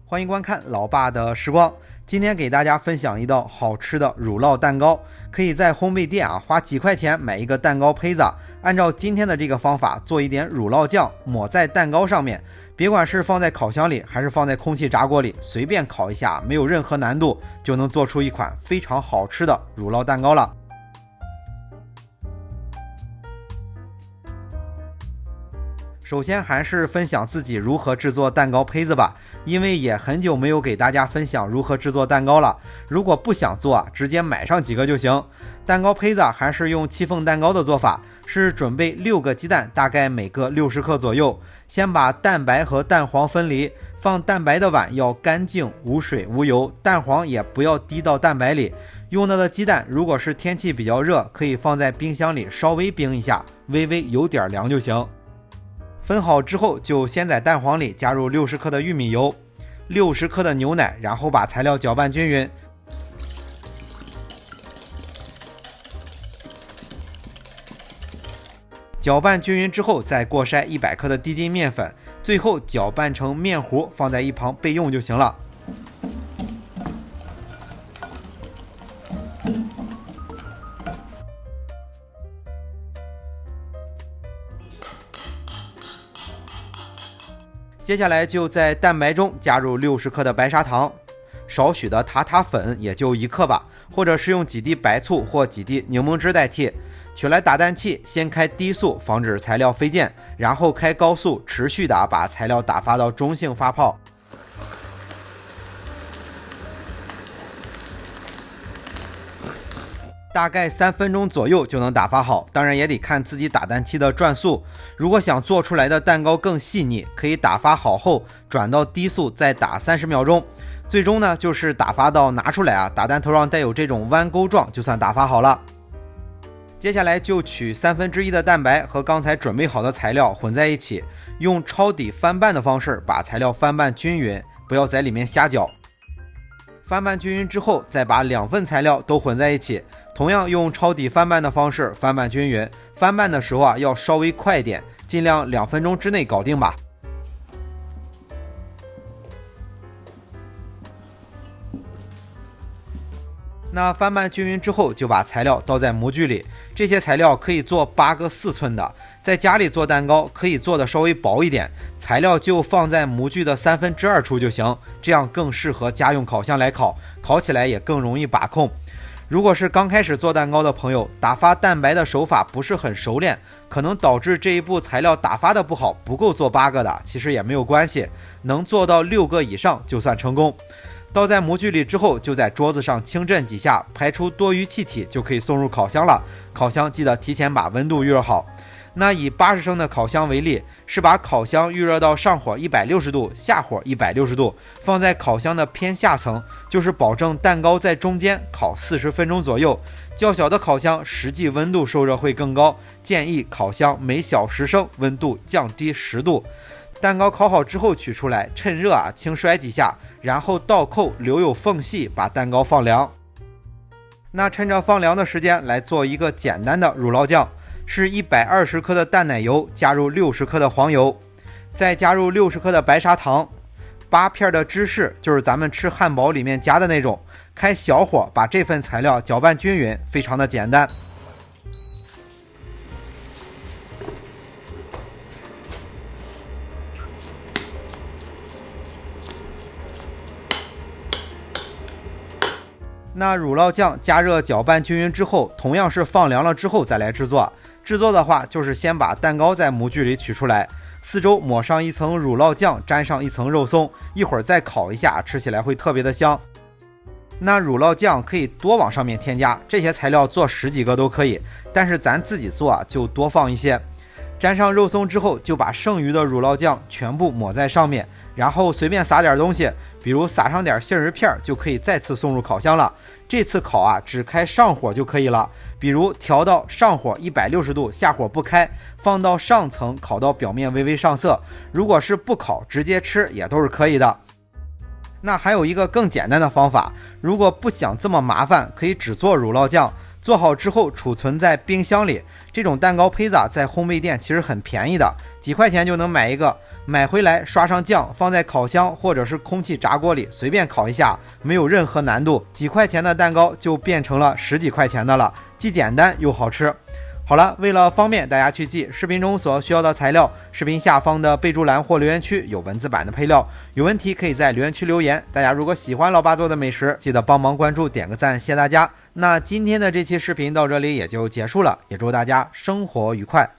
欢迎观看老爸的时光。今天给大家分享一道好吃的乳酪蛋糕，可以在烘焙店花几块钱买一个蛋糕胚子，按照今天的这个方法做一点乳酪酱抹在蛋糕上面，别管是放在烤箱里还是放在空气炸锅里，随便烤一下，没有任何难度，就能做出一款非常好吃的乳酪蛋糕了。首先还是分享自己如何制作蛋糕胚子吧，因为也很久没有给大家分享如何制作蛋糕了。如果不想做直接买上几个就行。蛋糕胚子还是用戚风蛋糕的做法，是准备6个鸡蛋，大概每个60克左右。先把蛋白和蛋黄分离，放蛋白的碗要干净无水无油，蛋黄也不要滴到蛋白里。用到的鸡蛋如果是天气比较热，可以放在冰箱里稍微冰一下，微微有点凉就行。分好之后，就先在蛋黄里加入60克的玉米油，60克的牛奶，然后把材料搅拌均匀。搅拌均匀之后，再过筛100克的低筋面粉，最后搅拌成面糊，放在一旁备用就行了。接下来就在蛋白中加入60克的白砂糖，少许的塔塔粉也就1克吧，或者是用几滴白醋或几滴柠檬汁代替。取来打蛋器，先开低速防止材料飞溅，然后开高速持续的把材料打发到中性发泡。大概3分钟左右就能打发好，当然也得看自己打蛋器的转速。如果想做出来的蛋糕更细腻，可以打发好后转到低速再打30秒钟。最终呢，就是打发到拿出来打蛋头上带有这种弯钩状，就算打发好了。接下来就取1/3的蛋白和刚才准备好的材料混在一起，用抄底翻拌的方式把材料翻拌均匀，不要在里面瞎搅。翻拌均匀之后，再把2份材料都混在一起，同样用抄底翻拌的方式翻拌均匀。翻拌的时候要稍微快一点，尽量2分钟之内搞定吧。那翻拌均匀之后，就把材料倒在模具里。这些材料可以做8个4寸的，在家里做蛋糕可以做的稍微薄一点，材料就放在模具的2/3处就行，这样更适合家用烤箱来烤，烤起来也更容易把控。如果是刚开始做蛋糕的朋友，打发蛋白的手法不是很熟练，可能导致这一步材料打发的不好，不够做8个的，其实也没有关系，能做到6个以上就算成功。倒在模具里之后，就在桌子上轻震几下，排出多余气体，就可以送入烤箱了。烤箱记得提前把温度预热好。那以80升的烤箱为例，是把烤箱预热到上火160度，下火160度，放在烤箱的偏下层，就是保证蛋糕在中间烤40分钟左右。较小的烤箱实际温度受热会更高，建议烤箱每小时升温度降低10度。蛋糕烤好之后取出来，趁热轻摔几下，然后倒扣留有缝隙，把蛋糕放凉。那趁着放凉的时间来做一个简单的乳酪酱，是120克的淡奶油加入60克的黄油，再加入60克的白砂糖，8片的芝士，就是咱们吃汉堡里面加的那种，开小火把这份材料搅拌均匀，非常的简单。那乳酪酱加热搅拌均匀之后，同样是放凉了之后再来制作。制作的话，就是先把蛋糕在模具里取出来，四周抹上一层乳酪酱，沾上一层肉松，一会儿再烤一下，吃起来会特别的香。那乳酪酱可以多往上面添加，这些材料做10几个都可以，但是咱自己做就多放一些。沾上肉松之后，就把剩余的乳酪酱全部抹在上面，然后随便撒点东西，比如撒上点杏仁片，就可以再次送入烤箱了。这次烤只开上火就可以了，比如调到上火160度，下火不开，放到上层烤到表面微微上色。如果是不烤直接吃也都是可以的。那还有一个更简单的方法，如果不想这么麻烦，可以只做乳酪酱，做好之后储存在冰箱里。这种蛋糕胚子在烘焙店其实很便宜的，几块钱就能买一个，买回来刷上酱，放在烤箱或者是空气炸锅里随便烤一下，没有任何难度，几块钱的蛋糕就变成了10几块钱的了，既简单又好吃。好了，为了方便大家去记，视频中所需要的材料，视频下方的备注栏或留言区有文字版的配料，有问题可以在留言区留言。大家如果喜欢老爸做的美食，记得帮忙关注点个赞，谢谢大家。那今天的这期视频到这里也就结束了，也祝大家生活愉快。